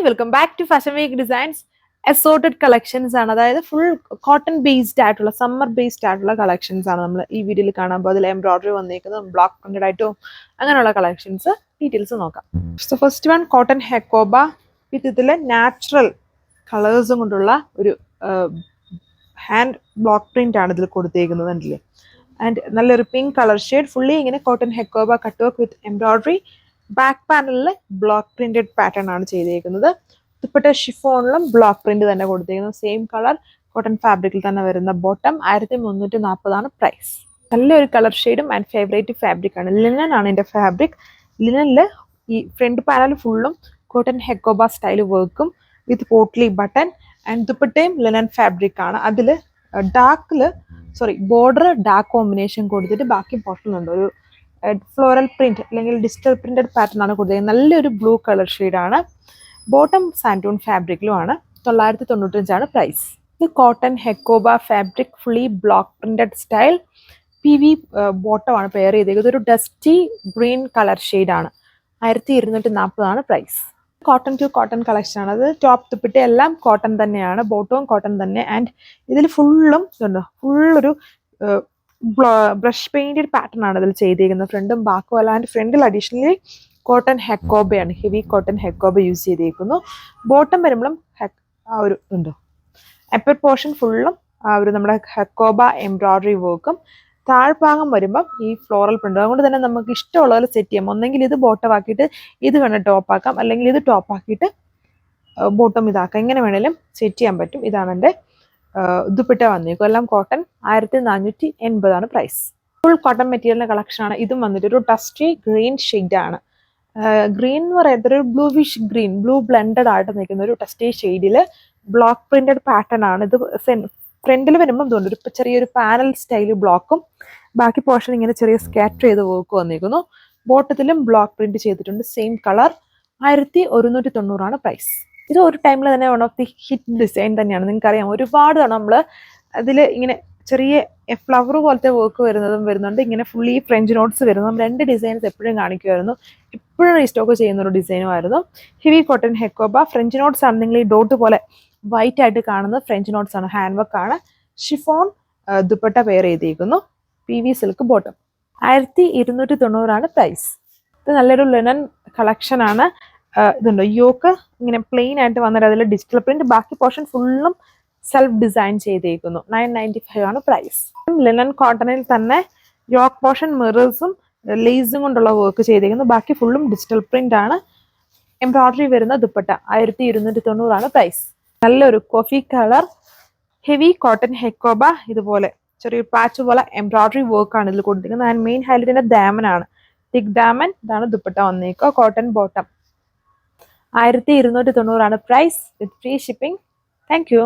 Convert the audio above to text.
Welcome back to fashion week designs. Assorted collections ആണ്, അതായത് full cotton based ആയിട്ടുള്ള summer based ആയിട്ടുള്ള collections ആണ് നമ്മൾ ഈ വീഡിയോയിൽ കാണാൻ പോകുന്നത്. അതിൽ എംബ്രോയിഡറി വന്നിരിക്കുന്നത് ബ്ലോക്ക് പ്രിന്റഡ് ആയിട്ടും അങ്ങനെയുള്ള കളക്ഷൻസ് ഡീറ്റെയിൽസ് നോക്കാം. So first one cotton Hakoba with ഇതിൽ നാച്ചുറൽ കളേഴ്സും കൊണ്ടുള്ള ഒരു ഹാൻഡ് ബ്ലോക്ക് പ്രിന്റ് ആണ് ഇതിൽ കൊടുത്തേക്കുന്നത് കണ്ടില്ലേ. ആൻഡ് നല്ലൊരു പിങ്ക് കളർ ഷെയ്ഡ്, ഫുള്ളി ഇങ്ങനെ cotton Hakoba cut work with embroidery. Back പാനലിൽ ബ്ലോക്ക് പ്രിന്റഡ് പാറ്റേൺ ആണ് ചെയ്തേക്കുന്നത്. ദുപ്പട്ട ഷിഫോണിലും ബ്ലോക്ക് പ്രിന്റ് തന്നെ കൊടുത്തേക്കുന്നത്. സെയിം കളർ കോട്ടൺ ഫാബ്രിക്കിൽ തന്നെ വരുന്ന ബോട്ടം. 1340 പ്രൈസ്. നല്ലൊരു കളർ ഷെയ്ഡും ആൻഡ് ഫേവറേറ്റ് ഫാബ്രിക് ആണ്. ലിനൻ ആണ് ഇതിന്റെ ഫാബ്രിക്. ലിനനിൽ ഈ ഫ്രണ്ട് പാനൽ ഫുള്ളും കോട്ടൺ ഹെക്കോബ സ്റ്റൈൽ വർക്കും വിത്ത് പോട്ട്ലി ബട്ടൺ. ആൻഡ് ദുപ്പട്ടയും ലിനൻ ഫാബ്രിക് ആണ്. അതിൽ ബോർഡർ ഡാർക്ക് കോമ്പിനേഷൻ കൊടുത്തിട്ട് ബാക്കി പോർഷനുണ്ട് ഒരു ഫ്ലോറൽ പ്രിന്റ് അല്ലെങ്കിൽ ഡിജിറ്റൽ പ്രിന്റഡ് പാറ്റേൺ ആണ് കൊടുത്തിരിക്കുന്നത്. നല്ലൊരു ബ്ലൂ കളർ ഷെയ്ഡാണ്. ബോട്ടം സാൻറ്റൂൺ ഫാബ്രിക്കിലുമാണ്. 995 പ്രൈസ്. ഇത് cotton Hakoba fabric, fully block printed style. PV bottom ആണ് പെയർ ചെയ്തേക്കുന്നത്. ഒരു ഡസ്റ്റി ഗ്രീൻ കളർ ഷെയ്ഡാണ്. 1240 price. Cotton to cotton collection ആണ്. അത് ടോപ്പ് ദുപ്പട്ട എല്ലാം കോട്ടൺ തന്നെയാണ്, ബോട്ടവും കോട്ടൺ തന്നെ. ആൻഡ് ഇതിൽ ഫുള്ളും ഫുള്ളൊരു ബ്രഷ് പെയിന്റഡ് പാറ്റേൺ ആണ് ഇതിൽ ചെയ്തേക്കുന്നത്. ഫ്രണ്ടും ബാക്കും അല്ല. ആൻഡ് ഫ്രണ്ടിൽ അഡീഷണലി കോട്ടൺ ഹെക്കോബയാണ്, ഹെവി കോട്ടൺ ഹെക്കോബ യൂസ് ചെയ്തേക്കുന്നു. ബോട്ടം വരുമ്പോഴും ആ ഒരു അപ്പർ പോർഷൻ ഫുള്ളും ആ ഒരു നമ്മുടെ ഹെക്കോബ എംബ്രോയിഡറി വർക്കും. താഴ്ഭാഗം വരുമ്പം ഈ ഫ്ലോറൽ പ്രിന്റ്. അതുകൊണ്ട് തന്നെ നമുക്ക് ഇഷ്ടമുള്ള സെറ്റ് ചെയ്യാം. ഒന്നെങ്കിൽ ഇത് ബോട്ടം ആക്കിയിട്ട് ഇത് വേണം ടോപ്പ് ആക്കാം, അല്ലെങ്കിൽ ഇത് ടോപ്പ് ആക്കിയിട്ട് ബോട്ടം ഇതാക്കാം. ഇങ്ങനെ വേണേലും സെറ്റ് ചെയ്യാൻ പറ്റും. ഇതാണ് എൻ്റെ ദുപ്പട്ട വന്നേക്കും. എല്ലാം കോട്ടൺ. 1480 പ്രൈസ്. ഫുൾ കോട്ടൺ മെറ്റീരിയലിന്റെ കളക്ഷൻ ആണ്. ഇതും വന്നിട്ട് ഒരു ഡസ്റ്റി ഗ്രീൻ ഷെയ്ഡ് ആണ്. ഗ്രീൻ എന്ന് പറയുന്നത് ഒരു ബ്ലൂവിഷ് ഗ്രീൻ, ബ്ലൂ ബ്ലെൻഡഡ് ആയിട്ട് നിൽക്കുന്ന ഒരു ഡസ്റ്റി ഷെയ്ഡിൽ ബ്ലോക്ക് പ്രിന്റഡ് പാറ്റേൺ ആണ്. ഇത് ഫ്രണ്ടിൽ വരുമ്പോൾ തോന്നുന്നു ഒരു ചെറിയൊരു പാനൽ സ്റ്റൈൽ ബ്ലോക്കും ബാക്കി പോർഷൻ ഇങ്ങനെ ചെറിയ സ്കാറ്റർ ചെയ്ത് വർക്ക് വന്നിരിക്കുന്നു. ബോട്ടത്തിലും ബ്ലോക്ക് പ്രിന്റ് ചെയ്തിട്ടുണ്ട്. Same colour. 1190 പ്രൈസ്. ഇത് ഒരു ടൈമിൽ തന്നെ one of the hit design തന്നെയാണ്. നിങ്ങൾക്കറിയാം, ഒരുപാട് നമ്മൾ അതിൽ ഇങ്ങനെ ചെറിയ ഫ്ലവർ പോലത്തെ വർക്ക് വരുന്നുണ്ട്. ഇങ്ങനെ ഫുള്ളി ഫ്രഞ്ച് നോട്ട്സ് വരുന്നു. 2 ഡിസൈൻസ് എപ്പോഴും കാണിക്കുമായിരുന്നു. എപ്പോഴും റീസ്റ്റോക്ക് ചെയ്യുന്ന ഒരു ഡിസൈനും ആയിരുന്നു. Heavy cotton Hakoba. French notes ആണ് നിങ്ങൾ ഈ ഡോട്ട് പോലെ വൈറ്റ് ആയിട്ട് കാണുന്നത്. ഫ്രഞ്ച് നോട്ട്സ് ആണ്, ഹാൻഡ് വർക്ക് ആണ്. ഷിഫോൺ ദുപ്പട്ട പെയർ ചെയ്തിരിക്കുന്നു. PV silk bottom. 1290 പ്രൈസ്. ഇത് നല്ലൊരു ലിനൻ കളക്ഷൻ ആണ്. ഇതുണ്ട് യോക്ക് ഇങ്ങനെ പ്ലെയിൻ ആയിട്ട് വന്നിട്ട് അതിൽ ഡിജിറ്റൽ പ്രിന്റ്. ബാക്കി പോർഷൻ ഫുള്ളും സെൽഫ് ഡിസൈൻ ചെയ്തേക്കുന്നു. 995 പ്രൈസ്. ലിനൻ കോട്ടണിൽ തന്നെ യോക്ക് പോർഷൻ മിറേഴ്സും ലേസും കൊണ്ടുള്ള വർക്ക് ചെയ്തേക്കുന്നു. ബാക്കി ഫുള്ളും ഡിജിറ്റൽ പ്രിന്റ് ആണ്. എംബ്രോയിഡറി വരുന്ന ദുപ്പട്ട. 1290 പ്രൈസ്. നല്ലൊരു coffee colour heavy cotton Hakoba. ഇതുപോലെ ചെറിയൊരു പാച്ച് പോലെ എംബ്രോയിഡറി വർക്കാണ് ഇതിൽ കൊടുത്തിരിക്കുന്നത്. ആൻഡ് മെയിൻ ഹൈലൈറ്റിന്റെ ഡാമൻ ആണ്, തിക് ഡാമൻ. ഇതാണ് ദുപ്പട്ട വന്നേക്കുക. Cotton bottom. 1290 price with free shipping. Thank U.